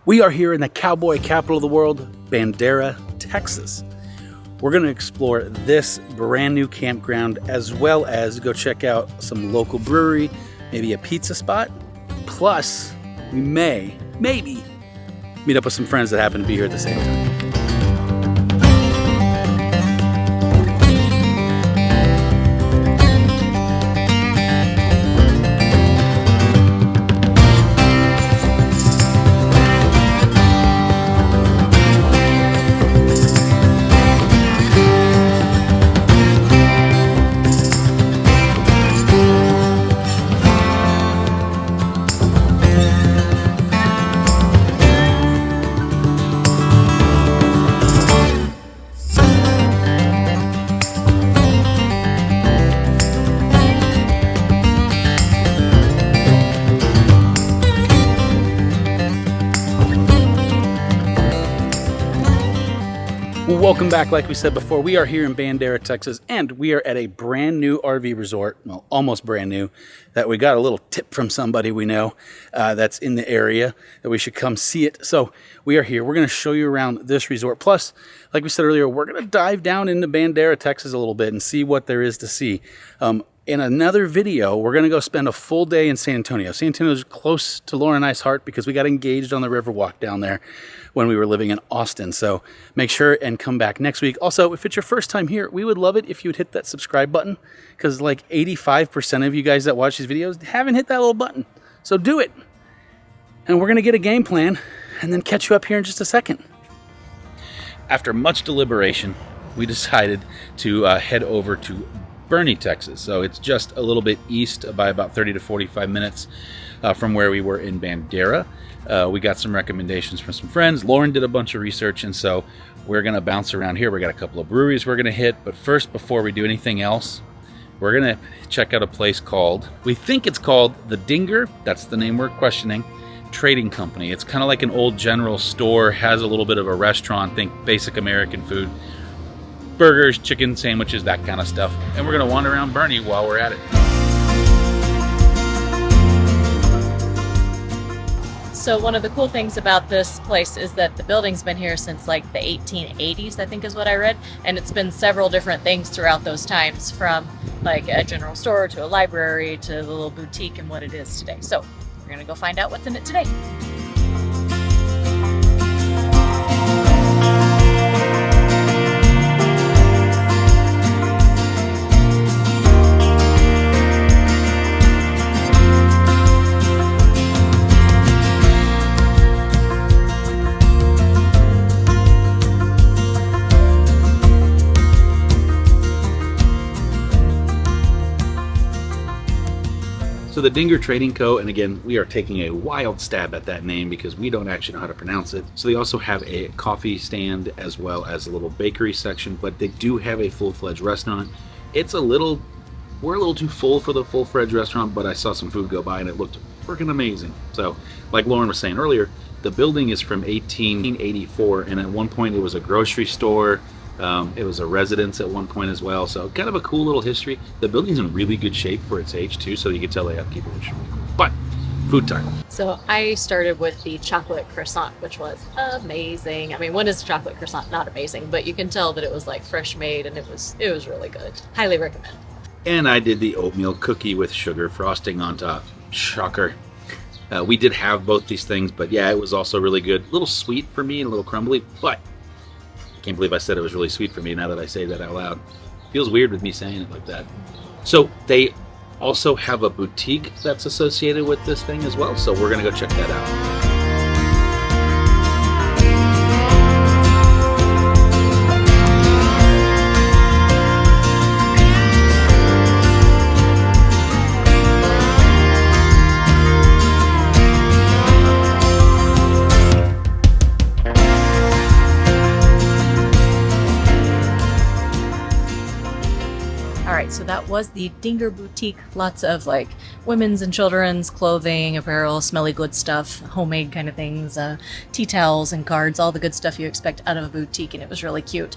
We are here in the cowboy capital of the world, Bandera, Texas. We're going to explore this brand new campground as well as go check out some local brewery, maybe a pizza spot. Plus, we maybe meet up with some friends that happen to be here at the same time. Welcome back. Like we said before, we are here in Bandera, Texas, and we are at a brand new RV resort, well, almost brand new, that we got a little tip from somebody we know that's in the area that we should come see it. So we are here. We're going to show you around this resort. Plus, like we said earlier, we're going to dive down into Bandera, Texas a little bit and see what there is to see. In another video, we're going to go spend a full day in San Antonio. San Antonio is close to Laura and I's heart because we got engaged on the Riverwalk down there when we were living in Austin. So make sure and come back next week. Also, if it's your first time here, we would love it if you would hit that subscribe button because like 85% of you guys that watch these videos haven't hit that little button. So do it. And we're going to get a game plan and then catch you up here in just a second. After much deliberation, we decided to head over to Boerne, Texas. So it's just a little bit east by about 30 to 45 minutes from where we were in Bandera. We got some recommendations from some friends. Lauren did a bunch of research, and so we're going to bounce around here. We got a couple of breweries we're going to hit, but first, before we do anything else, we're going to check out a place called, we think it's called the Dinger, that's the name we're questioning, Trading Company. It's kind of like an old general store, has a little bit of a restaurant, think basic American food. Burgers, chicken sandwiches, that kind of stuff. And we're gonna wander around Boerne while we're at it. So one of the cool things about this place is that the building's been here since like the 1880s, I think is what I read. And it's been several different things throughout those times, from like a general store to a library to the little boutique and what it is today. So we're gonna go find out what's in it today. So the Dinger Trading Co., and again, we are taking a wild stab at that name because we don't actually know how to pronounce it. So they also have a coffee stand as well as a little bakery section, but they do have a full-fledged restaurant. We're a little too full for the full-fledged restaurant, but I saw some food go by and it looked freaking amazing. So like Lauren was saying earlier, the building is from 1884, and at one point it was a grocery store. It was a residence at one point as well, so kind of a cool little history. The building's in really good shape for its age too, so you can tell they upkeep it, which is really cool. But food time. So I started with the chocolate croissant, which was amazing. I mean, when is a chocolate croissant not amazing? But you can tell that it was like fresh made, and it was really good. Highly recommend. And I did the oatmeal cookie with sugar frosting on top. Shocker. We did have both these things, but yeah, it was also really good. A little sweet for me and a little crumbly, but can't believe I said it was really sweet for me now that I say that out loud. Feels weird with me saying it like that. So they also have a boutique that's associated with this thing as well, so we're gonna go check that out. So that was the Dinger Boutique. Lots of like women's and children's clothing, apparel, smelly good stuff, homemade kind of things, tea towels and cards, all the good stuff you expect out of a boutique, and it was really cute.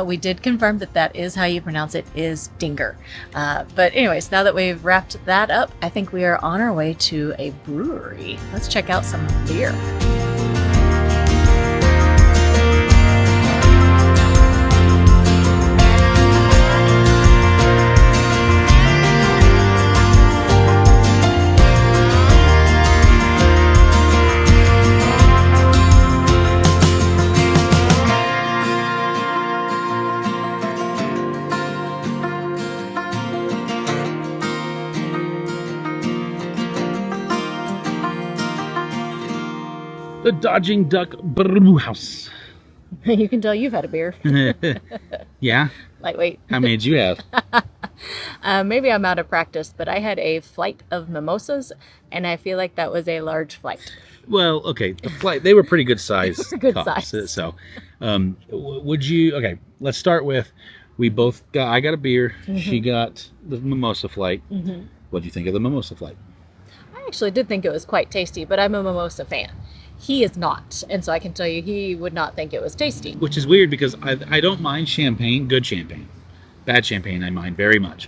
We did confirm that that is how you pronounce it, is Dinger. But anyways, now that we've wrapped that up, I think we are on our way to a brewery. Let's check out some beer. The Dodging Duck Brew House. You can tell you've had a beer. Yeah? Lightweight. How many did you have? Maybe I'm out of practice, but I had a flight of mimosas, and I feel like that was a large flight. Well, okay, the flight, they were pretty good size Good cups. size. So, would you, okay, let's start with, I got a beer, she got the mimosa flight. What do you think of the mimosa flight? I actually did think it was quite tasty, but I'm a mimosa fan. He is not, and so I can tell you he would not think it was tasty. Which is weird because I don't mind champagne, good champagne. Bad champagne I mind very much.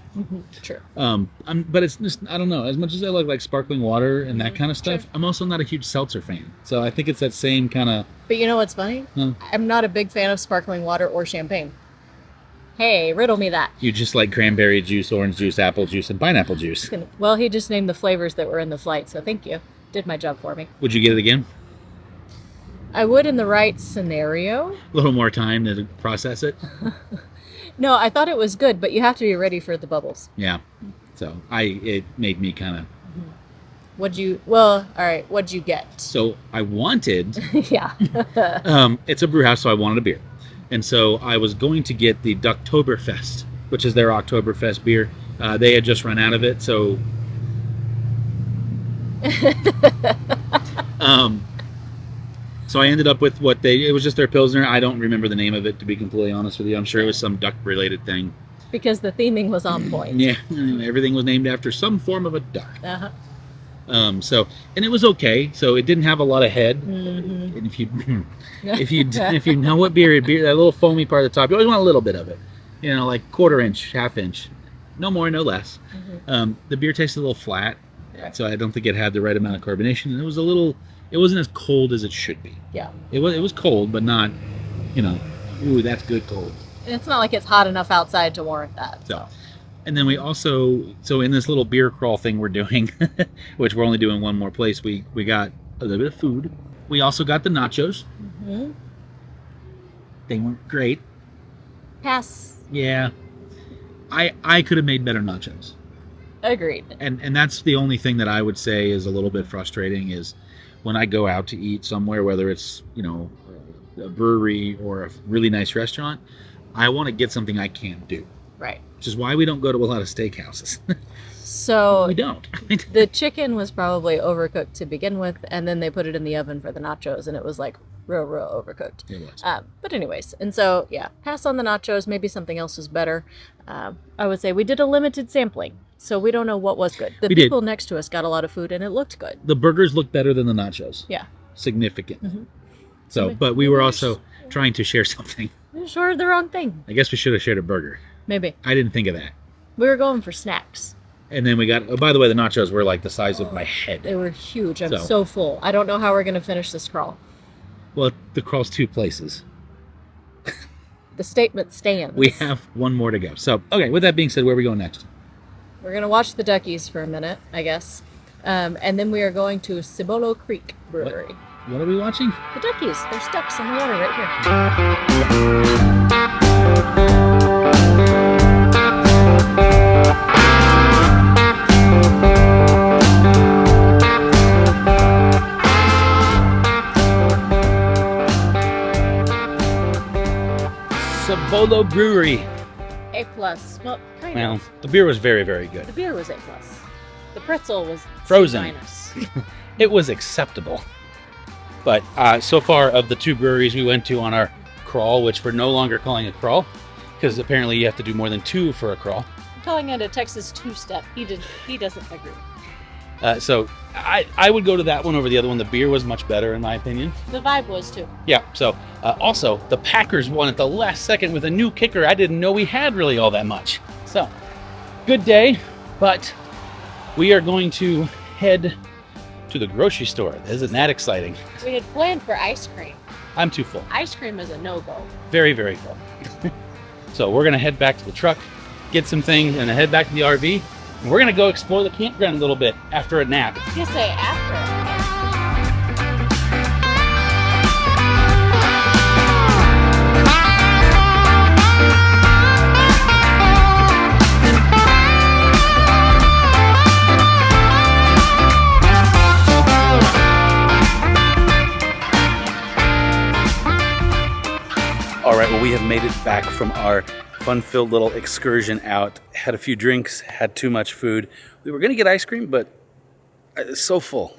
True. But it's just, I don't know, as much as I like sparkling water and that kind of stuff, I'm also not a huge seltzer fan. So I think it's that same kind of... But you know what's funny? I'm not a big fan of sparkling water or champagne. Hey, riddle me that. You just like cranberry juice, orange juice, apple juice, and pineapple juice. Well, he just named the flavors that were in the flight, so thank you. Did my job for me. Would you get it again? I would in the right scenario. A little more time to process it? No, I thought it was good, but you have to be ready for the bubbles. Yeah. So it made me kind of... What'd you get? So I wanted... Yeah. It's a brew house, so I wanted a beer. And so I was going to get the Ducktoberfest, which is their Oktoberfest beer. They had just run out of it, so... So I ended up with it was just their Pilsner. I don't remember the name of it, to be completely honest with you. I'm sure it was some duck-related thing. Because the theming was on point. Yeah, everything was named after some form of a duck. Uh-huh. And it was okay. So it didn't have a lot of head. And if you know what beer, that little foamy part at the top, you always want a little bit of it. You know, like quarter inch, half inch, no more, no less. The beer tasted a little flat, so I don't think it had the right amount of carbonation. And it wasn't as cold as it should be. Yeah. It was cold, but not, ooh, that's good cold. And it's not like it's hot enough outside to warrant that. So. And then we also, in this little beer crawl thing we're doing, which we're only doing one more place, we got a little bit of food. We also got the nachos. They weren't great. Pass. Yeah. I could have made better nachos. Agreed. And that's the only thing that I would say is a little bit frustrating is when I go out to eat somewhere, whether it's, a brewery or a really nice restaurant, I want to get something I can't do. Right. Which is why we don't go to a lot of steakhouses. So we don't. The chicken was probably overcooked to begin with, and then they put it in the oven for the nachos, and it was like real overcooked. It was. But anyways, and so yeah, pass on the nachos. Maybe something else was better. I would say we did a limited sampling, so we don't know what was good. The people next to us got a lot of food, and it looked good. The burgers looked better than the nachos. Yeah. Significant. So, but we were also trying to share something. We shared the wrong thing. I guess we should have shared a burger. Maybe. I didn't think of that. We were going for snacks. And then we got, by the way, the nachos were like the size of my head. They were huge. I'm so full. I don't know how we're going to finish this crawl. Well, the crawl's 2 places. The statement stands. We have one more to go. So, okay, with that being said, where are we going next? We're going to watch the duckies for a minute, I guess. And then we are going to Cibolo Creek Brewery. What are we watching? The duckies. There's ducks in the water right here. Cibolo Brewery. A+. Well, kind of. The beer was very, very good. The beer was A+. The pretzel was frozen. C-. It was acceptable. But so far of the 2 breweries we went to on our crawl, which we're no longer calling a crawl, because apparently you have to do more than 2 for a crawl. I'm calling it a Texas 2-step. He doesn't agree. So I would go to that one over the other one. The beer was much better in my opinion. The vibe was too. Yeah. So also the Packers won at the last second with a new kicker. I didn't know we had really all that much. So good day, but we are going to head to the grocery store. Isn't that exciting? We had planned for ice cream. I'm too full. Ice cream is a no-go. Very, very full. So we're going to head back to the truck, get some things, and then head back to the RV. And we're going to go explore the campground a little bit after a nap. You say after. well, we have made it back from our fun-filled little excursion out. Had a few drinks, had too much food. We were going to get ice cream, but it's so full.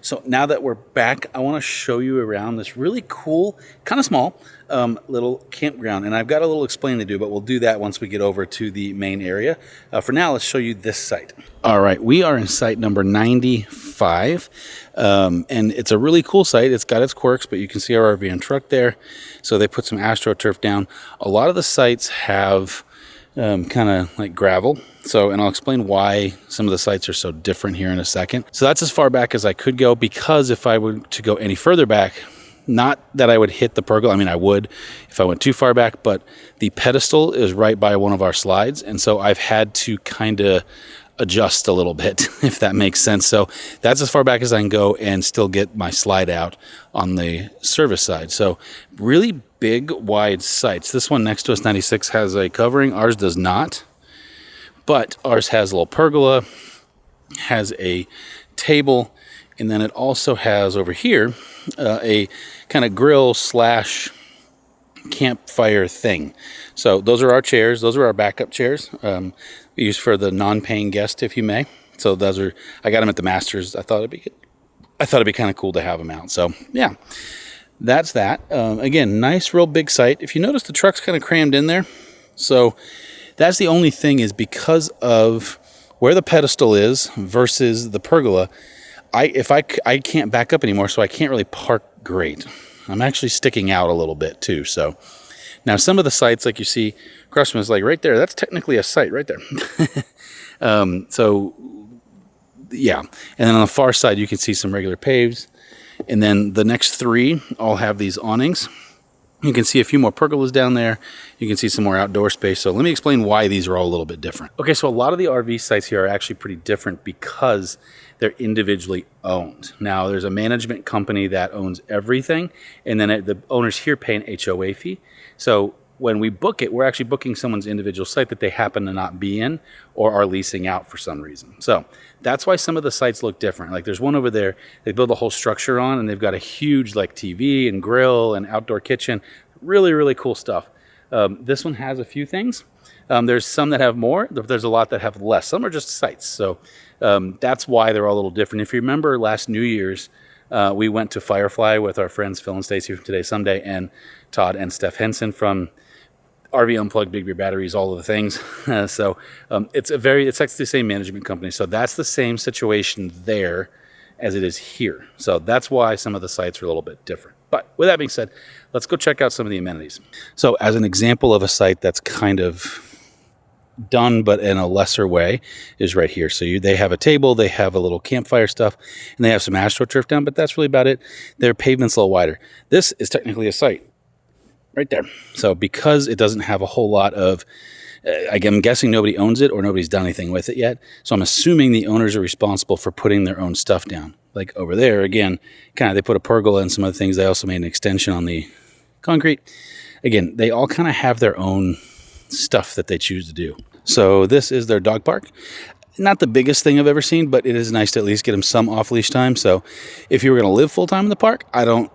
So now that we're back, I want to show you around this really cool, kind of small, little campground. And I've got a little explaining to do, but we'll do that once we get over to the main area. For now, let's show you this site. All right, we are in site number 95. And it's a really cool site. It's got its quirks, but you can see our RV and truck there. So they put some AstroTurf down. A lot of the sites have kind of like gravel. So, and I'll explain why some of the sites are so different here in a second. So that's as far back as I could go, because if I were to go any further back, not that I would hit the pergola. I mean, I would if I went too far back, but the pedestal is right by one of our slides. And so I've had to kind of adjust a little bit, if that makes sense. So that's as far back as I can go and still get my slide out on the service side. So really big, wide sites. This one next to us, 96, has a covering. Ours does not. But ours has a little pergola, has a table, and then it also has over here a kind of grill slash campfire thing. So those are our chairs. Those are our backup chairs used for the non-paying guest, if you may. So those are, I got them at the Masters. I thought it'd be kind of cool to have them out. So yeah, that's that. Again, nice, real big site. If you notice, the truck's kind of crammed in there. So that's the only thing, is because of where the pedestal is versus the pergola, I can't back up anymore, so I can't really park great. I'm actually sticking out a little bit too. So now some of the sites, like you see, Crustman is like right there. That's technically a site right there. So yeah, and then on the far side you can see some regular paves, and then the next three all have these awnings. You can see a few more pergolas down there. You can see some more outdoor space. So let me explain why these are all a little bit different. Okay, so a lot of the RV sites here are actually pretty different because they're individually owned. Now, there's a management company that owns everything, and then the owners here pay an HOA fee. So when we book it, we're actually booking someone's individual site that they happen to not be in or are leasing out for some reason. So that's why some of the sites look different. Like there's one over there they build a whole structure on, and they've got a huge like TV and grill and outdoor kitchen. Really, really cool stuff. This one has a few things. There's some that have more. There's a lot that have less. Some are just sites. So that's why they're all a little different. If you remember last New Year's, we went to Firefly with our friends Phil and Stacy from Today Someday, and Todd and Steph Henson from RV Unplugged, Big Beer Batteries, all of the things. So it's actually the same management company. So that's the same situation there as it is here. So that's why some of the sites are a little bit different. But with that being said, let's go check out some of the amenities. So as an example of a site that's kind of done but in a lesser way is right here. So they have a table, they have a little campfire stuff, and they have some AstroTurf down, but that's really about it. Their pavement's a little wider. This is technically a site right there. So because it doesn't have a whole lot of, I'm guessing nobody owns it or nobody's done anything with it yet. So I'm assuming the owners are responsible for putting their own stuff down. Like over there, again, kind of they put a pergola and some other things. They also made an extension on the concrete. Again, they all kind of have their own stuff that they choose to do. So this is their dog park. Not the biggest thing I've ever seen, but it is nice to at least get them some off-leash time. So if you were going to live full-time in the park,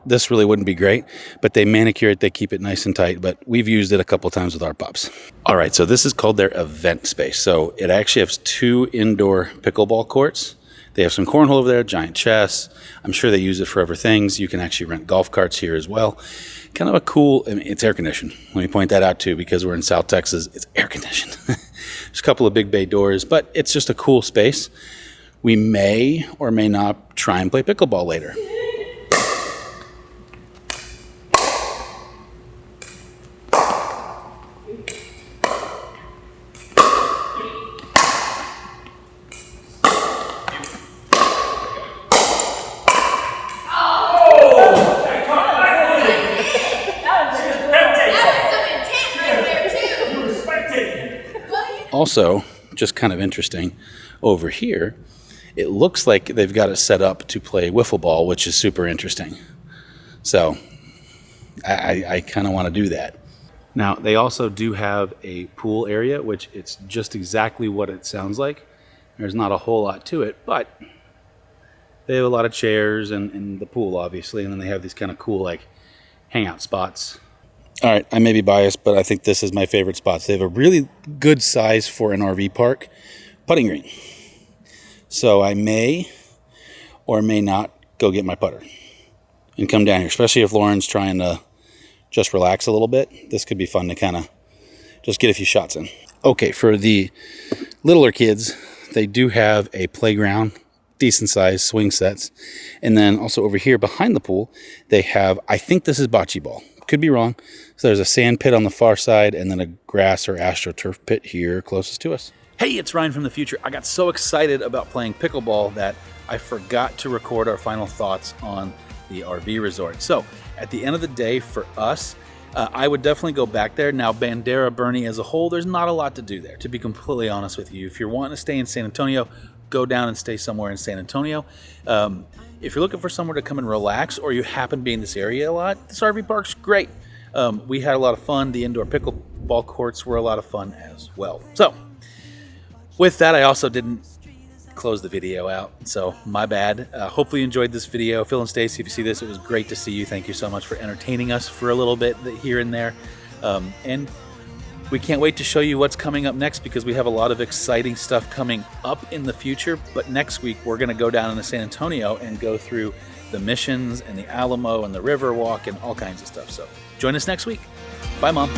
this really wouldn't be great, but they manicure it, they keep it nice and tight, but we've used it a couple times with our pups. All right, so this is called their event space. So it actually has 2 indoor pickleball courts. They have some cornhole over there, giant chess. I'm sure they use it for other things. You can actually rent golf carts here as well. Kind of a cool, it's air conditioned. Let me point that out too, because we're in South Texas, it's air conditioned. There's a couple of big bay doors, but it's just a cool space. We may or may not try and play pickleball later. Also, just kind of interesting, over here, it looks like they've got it set up to play wiffle ball, which is super interesting. So I kind of want to do that. Now, they also do have a pool area, which it's just exactly what it sounds like. There's not a whole lot to it, but they have a lot of chairs and the pool, obviously, and then they have these kind of cool, like, hangout spots All right, I may be biased, but I think this is my favorite spots. They have a really good size for an RV park putting green. So I may or may not go get my putter and come down here, especially if Lauren's trying to just relax a little bit. This could be fun to kind of just get a few shots in. Okay, for the littler kids, they do have a playground, decent size swing sets. And then also over here behind the pool, they have, I think this is bocce ball. Could be wrong. So there's a sand pit on the far side and then a grass or astroturf pit here closest to us. Hey, it's Ryan from the future. I got so excited about playing pickleball that I forgot to record our final thoughts on the RV resort. So at the end of the day, for us, I would definitely go back there. Now, Bandera, Boerne as a whole, there's not a lot to do there, to be completely honest with you. If you're wanting to stay in San Antonio, go down and stay somewhere in San Antonio. If you're looking for somewhere to come and relax, or you happen to be in this area a lot, this RV park's great. We had a lot of fun. The indoor pickleball courts were a lot of fun as well. So with that, I also didn't close the video out, so my bad. Hopefully you enjoyed this video. Phil and Stacy, if you see this, it was great to see you. Thank you so much for entertaining us for a little bit here and there. And we can't wait to show you what's coming up next, because we have a lot of exciting stuff coming up in the future. But next week, we're going to go down into San Antonio and go through the Missions and the Alamo and the Riverwalk and all kinds of stuff. So join us next week. Bye, Mom.